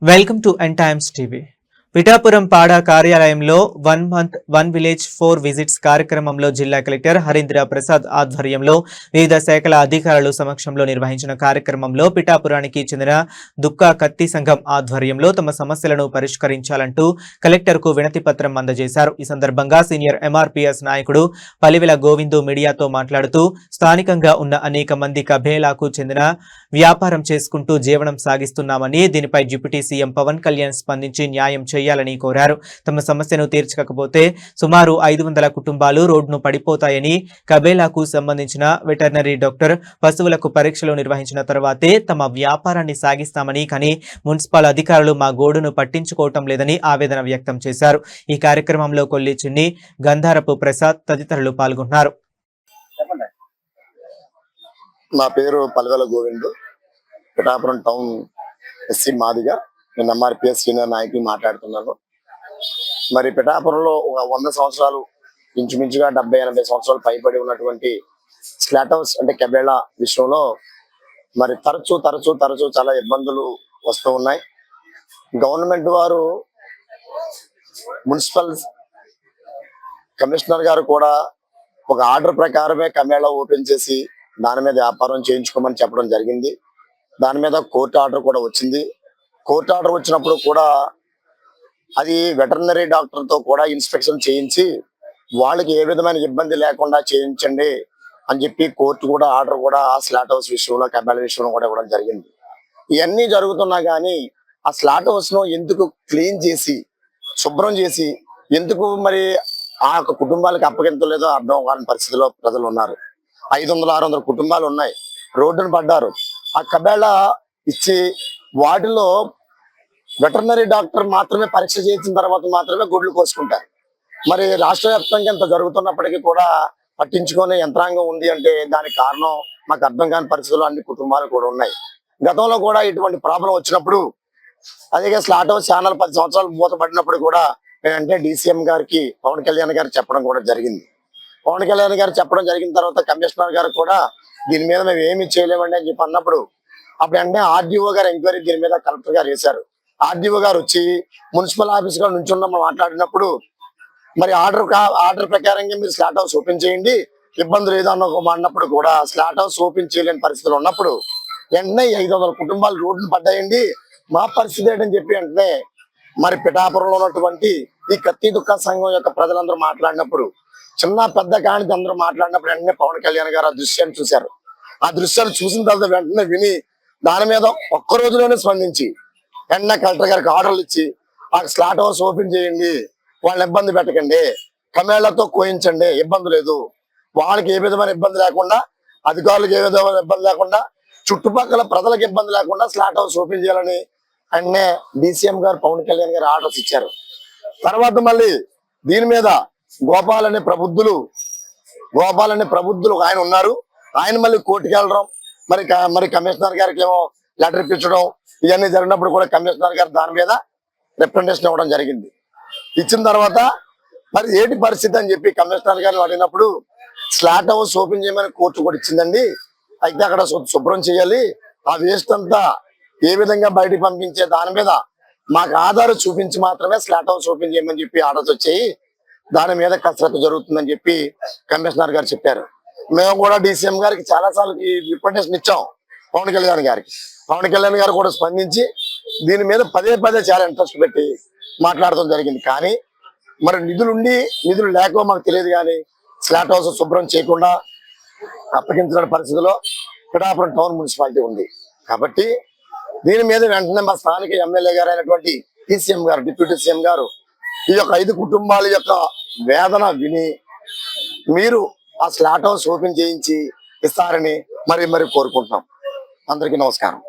Welcome to N times TV. Pithapuram పాడా కార్యాలయంలో 1 month 1 village 4 visits కార్యక్రమంలో జిల్లా కలెక్టర్ హరీంద్ర ప్రసాద్ ఆధ్వర్యంలో వివిధ శాఖల అధికారుల సమక్షంలో నిర్వహించిన కార్యక్రమంలో పిఠాపురానికి చెందిన దుక్కా కత్తి సంఘం ఆధ్వర్యంలో తమ సమస్యలను పరిష్కరించాలంటూ కలెక్టర్కు వినతి పత్రం అందజేశారు. ఈ సందర్భంగా సీనియర్ ఎంఆర్పీఎస్ నాయకుడు పలివెల గోవిందు మీడియాతో మాట్లాడుతూ స్థానికంగా ఉన్న అనేక మంది కబేలాకు చెందిన వ్యాపారం చేసుకుంటూ జీవనం సాగిస్తున్నామని, దీనిపై డిప్యూటీ సీఎం పవన్ కళ్యాణ్ స్పందించి న్యాయం చేయాలని కోరారు. తమ సమస్యను తీర్చకపోతే సుమారు 500 కుటుంబాలు రోడ్డును పడిపోతాయని, కబేలాకు సంబంధించిన వెటర్నరీ డాక్టర్ పశువులకు పరీక్షలు నిర్వహించిన తర్వాతే తమ వ్యాపారాన్ని సాగిస్తామని, కానీ మున్సిపల్ అధికారులు మా గోడును పట్టించుకోవటం లేదని ఆవేదన వ్యక్తం చేశారు. ఈ కార్యక్రమంలో కొల్లి చిన్ని, గంధారపు ప్రసాద్ తదితరులు పాల్గొన్నారు. నా పేరు పలివెల గోవిందు, పిఠాపురం టౌన్ ఎస్సీ మాదిగా. నేను ఎంఆర్పిఎస్ సీనియర్ నాయకులు మాట్లాడుతున్నాను. మరి పిఠాపురంలో ఒక 100 సంవత్సరాలు, ఇంచుమించుగా 70-80 సంవత్సరాలు పైబడి ఉన్నటువంటి స్లాట్ హౌస్ అంటే కబేళా విషయంలో మరి తరచూ చాలా ఇబ్బందులు వస్తూ ఉన్నాయి. గవర్నమెంట్ వారు, మున్సిపల్ కమిషనర్ గారు కూడా ఒక ఆర్డర్ ప్రకారమే కబేళా ఓపెన్ చేసి దాని మీద వ్యాపారం చేయించుకోమని చెప్పడం జరిగింది. దాని మీద కోర్టు ఆర్డర్ కూడా వచ్చింది. కోర్టు ఆర్డర్ వచ్చినప్పుడు కూడా అది వెటర్నరీ డాక్టర్తో కూడా ఇన్స్పెక్షన్ చేయించి వాళ్ళకి ఏ విధమైన ఇబ్బంది లేకుండా చేయించండి అని చెప్పి కోర్టు కూడా ఆర్డర్ కూడా ఆ స్లాట్ హౌస్ విషయంలో, కబేళా విషయంలో కూడా ఇవ్వడం జరిగింది. ఇవన్నీ జరుగుతున్నా కానీ ఆ స్లాట్ హౌస్ ను ఎందుకు క్లీన్ చేసి శుభ్రం చేసి ఎందుకు మరి ఆ కుటుంబాలకు అప్పగించలేదో అర్థం కాని పరిస్థితిలో ప్రజలు ఉన్నారు. 500-600 కుటుంబాలు ఉన్నాయి, రోడ్డును పడ్డారు. ఆ కబేళా ఇచ్చి వాటిలో వెటర్నరీ డాక్టర్ మాత్రమే పరీక్ష చేసిన తర్వాత మాత్రమే గుడ్లు కోసుకుంటారు. మరి రాష్ట్ర వ్యాప్తంగా ఇంత జరుగుతున్నప్పటికీ కూడా పట్టించుకునే యంత్రాంగం ఉంది అంటే దానికి కారణం మాకు అర్థం కాని పరిస్థితుల్లో అన్ని కుటుంబాలు కూడా ఉన్నాయి. గతంలో కూడా ఇటువంటి ప్రాబ్లం వచ్చినప్పుడు, అదే స్లాట్ హౌస్ ఛానల్ 10 సంవత్సరాలు మూతపడినప్పుడు కూడా అంటే DCM గారికి, పవన్ కళ్యాణ్ గారికి చెప్పడం కూడా జరిగింది. పవన్ కళ్యాణ్ గారు చెప్పడం జరిగిన తర్వాత కమిషనర్ గారు కూడా దీని మీద మేము ఏమి చేయలేమండి అని చెప్పి అన్నప్పుడు అప్పుడు అంటే ఆర్డీఓ గారు ఎంక్వైరీ దీని మీద కలెక్టర్ గారు వేశారు. ఆర్డీఓ గారు వచ్చి మున్సిపల్ ఆఫీస్ గారు నుంచున్నాం మాట్లాడినప్పుడు మరి ఆర్డర్ ప్రకారంగా మీరు స్లాట్ హౌస్ ఓపెన్ చేయండి, ఇబ్బంది లేదు అన్నప్పుడు కూడా స్లాట్ హౌస్ ఓపెన్ చేయలేని పరిస్థితులు ఉన్నప్పుడు వెంటనే 500 కుటుంబాలు రోడ్డును పడ్డాయండి. మా పరిస్థితి ఏంటని చెప్పి వెంటనే మరి పిఠాపురంలో ఉన్నటువంటి ఈ కత్తి దుక్కా సంఘం యొక్క ప్రజలందరూ మాట్లాడినప్పుడు, చిన్న పెద్ద కాని అందరూ మాట్లాడినప్పుడు వెంటనే పవన్ కళ్యాణ్ గారు ఆ దృశ్యాన్ని చూశారు. ఆ దృశ్యాన్ని చూసిన తర్వాత వెంటనే విని దాని మీద ఒక్క రోజులోనే స్పందించి వెంటనే కలెక్టర్ గారికి ఆర్డర్లు ఇచ్చి ఆ స్లాట్ హౌస్ ఓపెన్ చేయండి, వాళ్ళని ఇబ్బంది పెట్టకండి, కమేళ్లతో కోయించండి, ఇబ్బంది లేదు, వాళ్ళకి ఏ విధమైన ఇబ్బంది లేకుండా, అధికారులకు ఏ విధమైన ఇబ్బంది లేకుండా, చుట్టుపక్కల ప్రజలకు ఇబ్బంది లేకుండా స్లాట్ హౌస్ ఓపెన్ చేయాలని వెంటనే DCM గారు, పవన్ కళ్యాణ్ గారు ఆర్డర్స్ ఇచ్చారు. తర్వాత మళ్ళీ దీని మీద గోపాల్ అనే ప్రబుద్ధులు ఆయన ఉన్నారు. ఆయన మళ్ళీ కోర్టుకి వెళ్ళడం, మరి కమిషనర్ గారికి ఏమో లెటర్ ఇప్పించడం, ఇవన్నీ జరిగినప్పుడు కూడా కమిషనర్ గారు దాని మీద రిప్రజెంటేషన్ ఇవ్వడం జరిగింది. ఇచ్చిన తర్వాత మరి ఏంటి పరిస్థితి అని చెప్పి కమిషనర్ గారిని అడిగినప్పుడు స్లాట్ హౌస్ ఓపెన్ చేయమని కోర్టు కూడా ఇచ్చిందండి, అయితే అక్కడ శుభ్రం చేయాలి, ఆ వేస్ట్ అంతా ఏ విధంగా బయటికి పంపించే దాని మీద మాకు ఆధారం చూపించి మాత్రమే స్లాట్ హౌస్ ఓపెన్ చేయమని చెప్పి ఆర్డర్స్ వచ్చాయి, దాని మీద కసరత్తు జరుగుతుందని చెప్పి కమిషనర్ గారు చెప్పారు. మేము కూడా DCM గారికి చాలా సార్లు ఈ రిప్రజెంటేషన్ ఇచ్చాం పవన్ కళ్యాణ్ గారికి. పవన్ కళ్యాణ్ గారు కూడా స్పందించి దీని మీద పదే చాలా ఇంట్రెస్ట్ పెట్టి మాట్లాడటం జరిగింది. కానీ మరి నిధులు లేకో మాకు తెలియదు, కానీ స్లాట్ హౌస్ శుభ్రం చేయకుండా అప్పగించిన పరిస్థితిలో పిఠాపురం టౌన్ మున్సిపాలిటీ ఉంది. కాబట్టి దీని మీద వెంటనే మా స్థానిక ఎమ్మెల్యే గారు అయినటువంటి DCM గారు, డిప్యూటీ సీఎం గారు ఈ యొక్క 5 కుటుంబాల యొక్క వేదన విని మీరు ఆ స్లాట్ హౌస్ ఓపెన్ చేయించి ఇస్తారని మరి కోరుకుంటున్నాం. అందరికీ నమస్కారం.